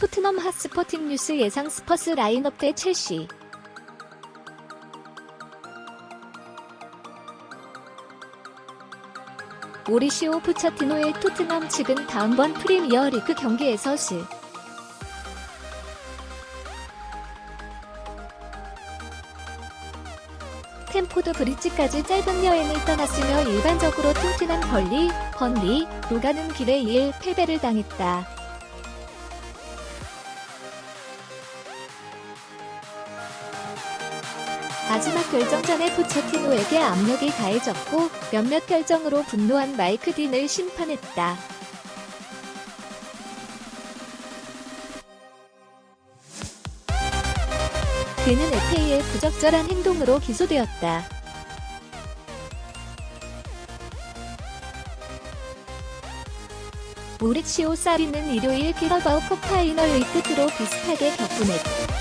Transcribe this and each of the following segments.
토트넘 핫스포팅 뉴스 예상 스퍼스 라인업 대 첼시. 모리시오 포체티노의 토트넘 측은 다음번 프리미어리그 경기에서 스탬포드 브리지까지 짧은 여행을 떠났으며 일반적으로 튼튼한 번리로 가는 길에 2-1 패배를 당했다. 마지막 결정전에 포체티노에게 압력이 가해졌고 몇몇 결정으로 분노한 마이크 딘을 심판했다. 그는 FA의 부적절한 행동으로 기소되었다. 모리치오 사리는 일요일 키러바우컵 파이널의 끝으로 비슷하게 격분했지만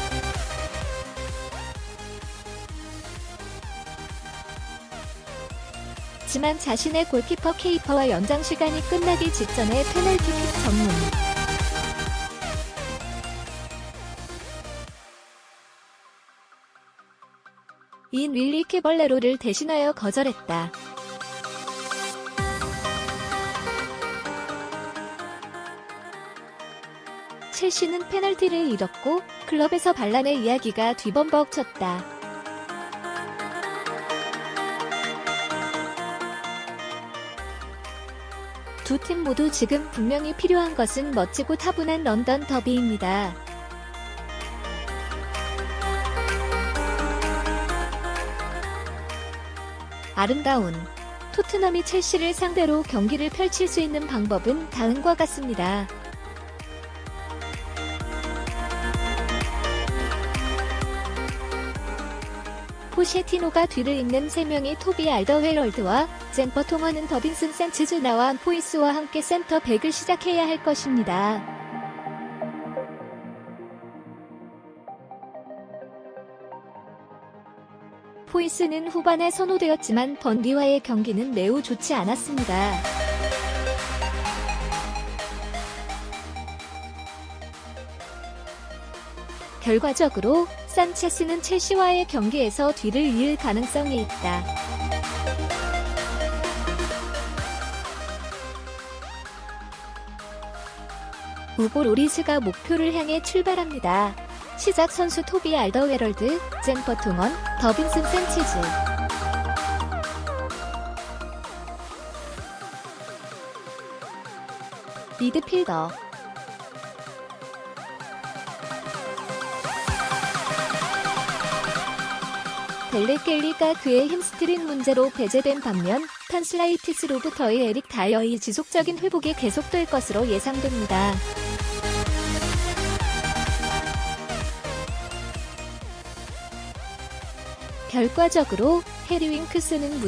자신의 골키퍼 케이퍼와 연장시간이 끝나기 직전에 페널티킥 전문 인 윌리 캐벌레로를 대신하여 거절했다. 첼시는 페널티를 잃었고 클럽에서 반란의 이야기가 뒤범벅쳤다. 두 팀 모두 지금 분명히 필요한 것은 멋지고 타분한 런던 더비입니다. 아름다운 토트넘이 첼시를 상대로 경기를 펼칠 수 있는 방법은 다음과 같습니다. 포체티노가 뒤를 잇는 3명이 토비 알더웨럴드와 젠버통어는 더빈슨 센치즈나와 포이스와 함께 센터백을 시작해야 할 것입니다. 포이스는 후반에 선호되었지만 번디와의 경기는 매우 좋지 않았습니다. 결과적으로 산체스는 첼시와의 경기에서 뒤를 이을 가능성이 있다. 우고 로리스가 목표를 향해 출발합니다. 시작 선수 토비 알더웨럴드, 젠 버통원, 더빈슨 센치즈. 미드필더 델레 켈리가 그의 햄스트링 문제로 배제된 반면 탄슬라이티스로부터의 에릭 다이어의 지속적인 회복이 계속될 것으로 예상됩니다. 결과적으로 해리 윙크스는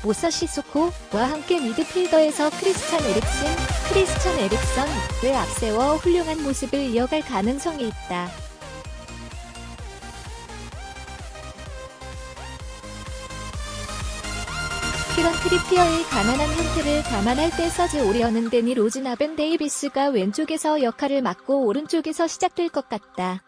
모사시소코와 함께 미드필더에서 크리스찬 에릭선을 앞세워 훌륭한 모습을 이어갈 가능성이 있다. 키런 트리피어의 가난한 형태를 감안할 때 서즈 오리언은 데니 로즈나 벤 데이비스가 왼쪽에서 역할을 맡고 오른쪽에서 시작될 것 같다.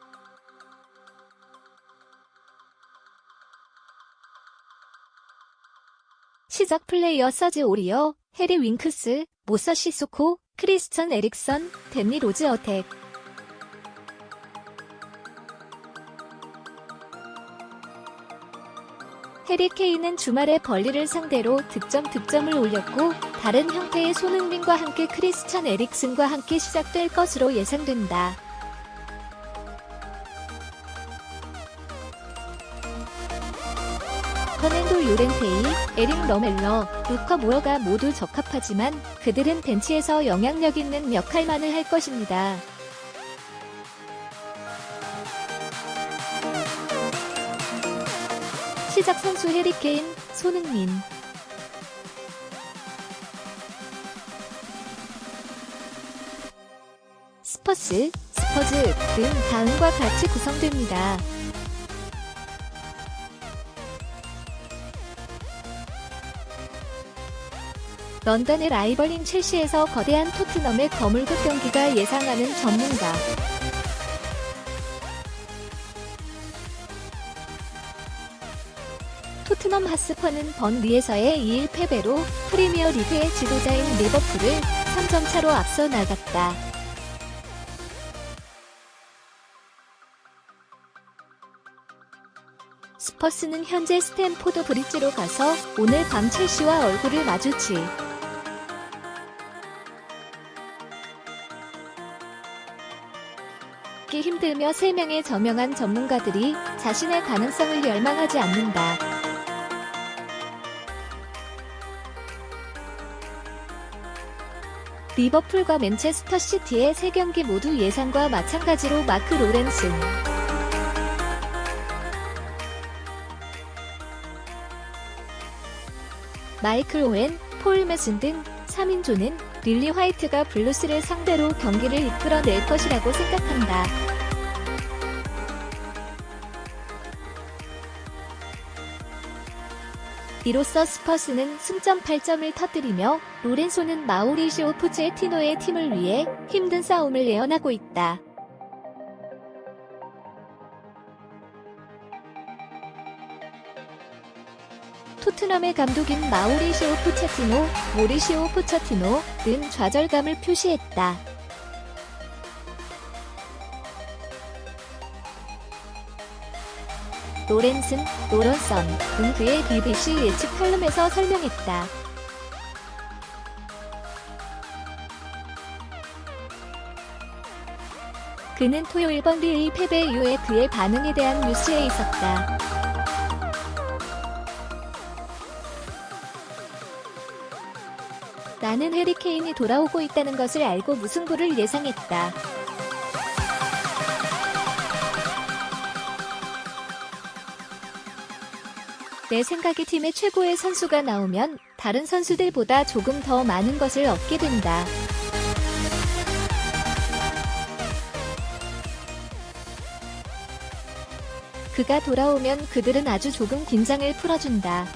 시작 플레이어 서즈 오리어, 해리 윙크스, 모서 시소코, 크리스천 에릭선, 데니 로즈 어택. 해리 케인은 주말에 벌리를 상대로 득점을 올렸고 다른 형태의 손흥민과 함께 크리스천 에릭슨과 함께 시작될 것으로 예상된다. 커넨도 요렌테이, 에릭 러멜러, 루커 무어가 모두 적합하지만 그들은 벤치에서 영향력 있는 역할만을 할 것입니다. 시작 선수 해리 케인, 손흥민. 스퍼즈 등 다음과 같이 구성됩니다. 런던의 라이벌인 첼시에서 거대한 토트넘의 거물급 경기가 예상하는 전문가. 토트넘 핫스퍼는 번리에서의 2일 패배로 프리미어리그의 지도자인 리버풀을 3점 차로 앞서 나갔다. 스퍼스는 현재 스탠포드 브리지로 가서 오늘 밤 첼시와 얼굴을 마주치 힘들며 3명의 저명한 전문가들이 자신의 가능성을 열망하지 않는다. 리버풀과 맨체스터 시티의 3경기 모두 예상과 마찬가지로 마크 로렌슨, 마이클 오웬, 폴 메슨 등 3인조는 릴리 화이트가 블루스를 상대로 경기를 이끌어낼 것이라고 생각한다. 이로써 스퍼스는 승점 8점을 터뜨리며 로렌소는 마우리시오 포체티노의 팀을 위해 힘든 싸움을 예언하고 있다. 토트넘의 감독인 마우리시오 포체티노는 좌절감을 표시했다. 로런선은 그의 BBC 예측 칼럼에서 설명했다. 그는 토요일 번리의 패배 이후에 그의 반응에 대한 뉴스에 있었다. 나는 해리 케인이 돌아오고 있다는 것을 알고 무승부를 예상했다. 내 생각에 팀의 최고의 선수가 나오면 다른 선수들보다 조금 더 많은 것을 얻게 된다. 그가 돌아오면 그들은 아주 조금 긴장을 풀어준다.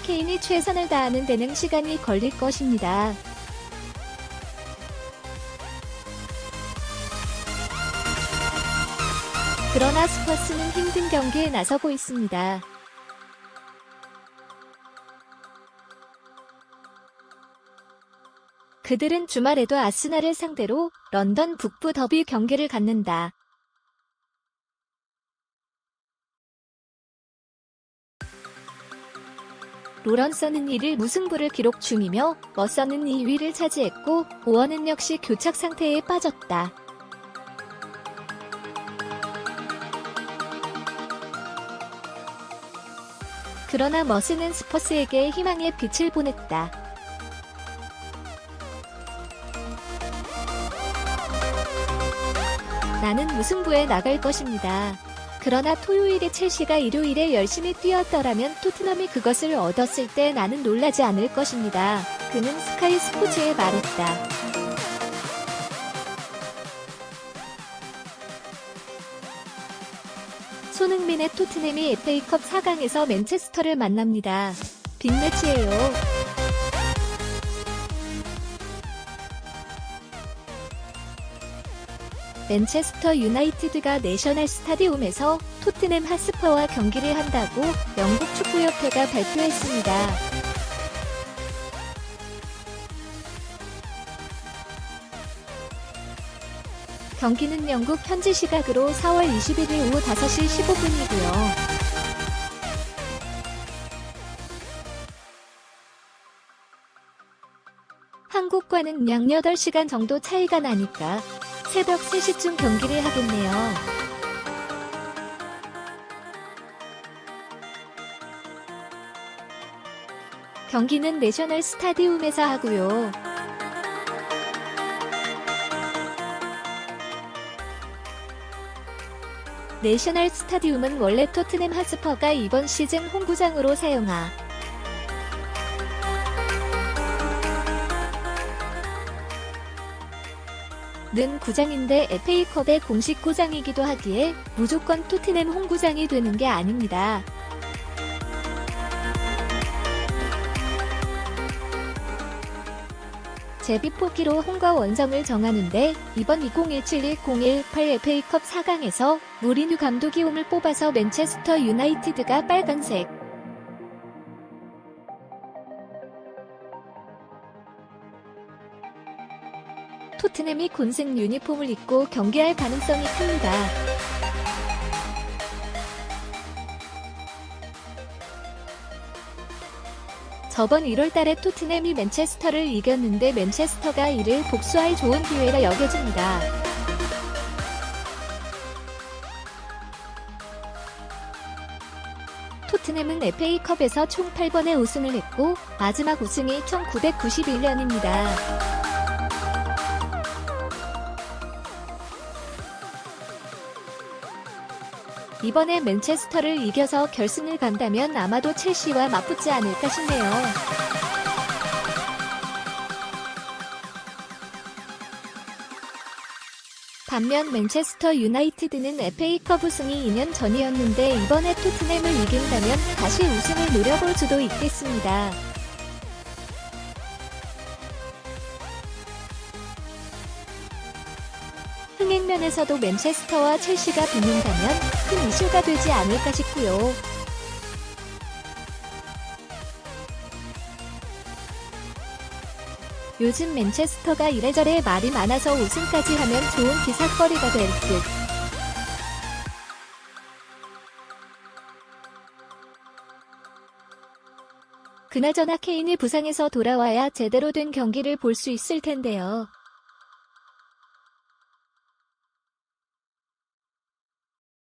케인이 최선을 다하는 데는 시간이 걸릴 것입니다. 그러나 스퍼스는 힘든 경기에 나서고 있습니다. 그들은 주말에도 아스날을 상대로 런던 북부 더비 경기를 갖는다. 로런선은 1일 무승부를 기록 중이며 머선은 2위를 차지했고 오원은 역시 교착 상태에 빠졌다. 그러나 머스는 스퍼스에게 희망의 빛을 보냈다. 나는 무승부에 나갈 것입니다. 그러나 토요일에 첼시가 일요일에 열심히 뛰었더라면 토트넘이 그것을 얻었을 때 나는 놀라지 않을 것입니다. 그는 스카이 스포츠에 말했다. 손흥민의 토트넘이 FA컵 4강에서 맨체스터를 만납니다. 빅매치예요. 맨체스터 유나이티드가 내셔널 스타디움에서 토트넘 핫스퍼와 경기를 한다고 영국 축구협회가 발표했습니다. 경기는 영국 현지 시각으로 4월 21일 오후 5시 15분이고요. 한국과는 약 8시간 정도 차이가 나니까 새벽 3시쯤 경기를 하겠네요. 경기는 내셔널 스타디움에서 하고요. 내셔널 스타디움은 원래 토트넘 핫스퍼가 이번 시즌 홈구장으로 사용하. 는 구장인데 FA컵의 공식 구장이기도 하기에 무조건 토트넘 홈구장이 되는 게 아닙니다. 제비뽑기로 홈과 원정을 정하는데 이번 2017-1018 FA컵 4강에서 무리뉴 감독이 홈을 뽑아서 맨체스터 유나이티드가 빨간색, 토트넘이 곤색 유니폼을 입고 경기할 가능성이 큽니다. 저번 1월달에 토트넘이 맨체스터를 이겼는데 맨체스터가 이를 복수할 좋은 기회라 여겨집니다. 토트넘은 FA컵에서 총 8번의 우승을 했고 마지막 우승이 1991년입니다. 이번에 맨체스터를 이겨서 결승을 간다면 아마도 첼시와 맞붙지 않을까 싶네요. 반면 맨체스터 유나이티드는 FA컵 우승이 2년 전이었는데 이번에 토트넘을 이긴다면 다시 우승을 노려볼 수도 있겠습니다. 흥행면에서도 맨체스터와 첼시가 붙는다면 큰 이슈가 되지 않을까 싶고요. 요즘 맨체스터가 이래저래 말이 많아서 우승까지 하면 좋은 기사거리가 될 듯. 그나저나 케인이 부상에서 돌아와야 제대로 된 경기를 볼 수 있을 텐데요.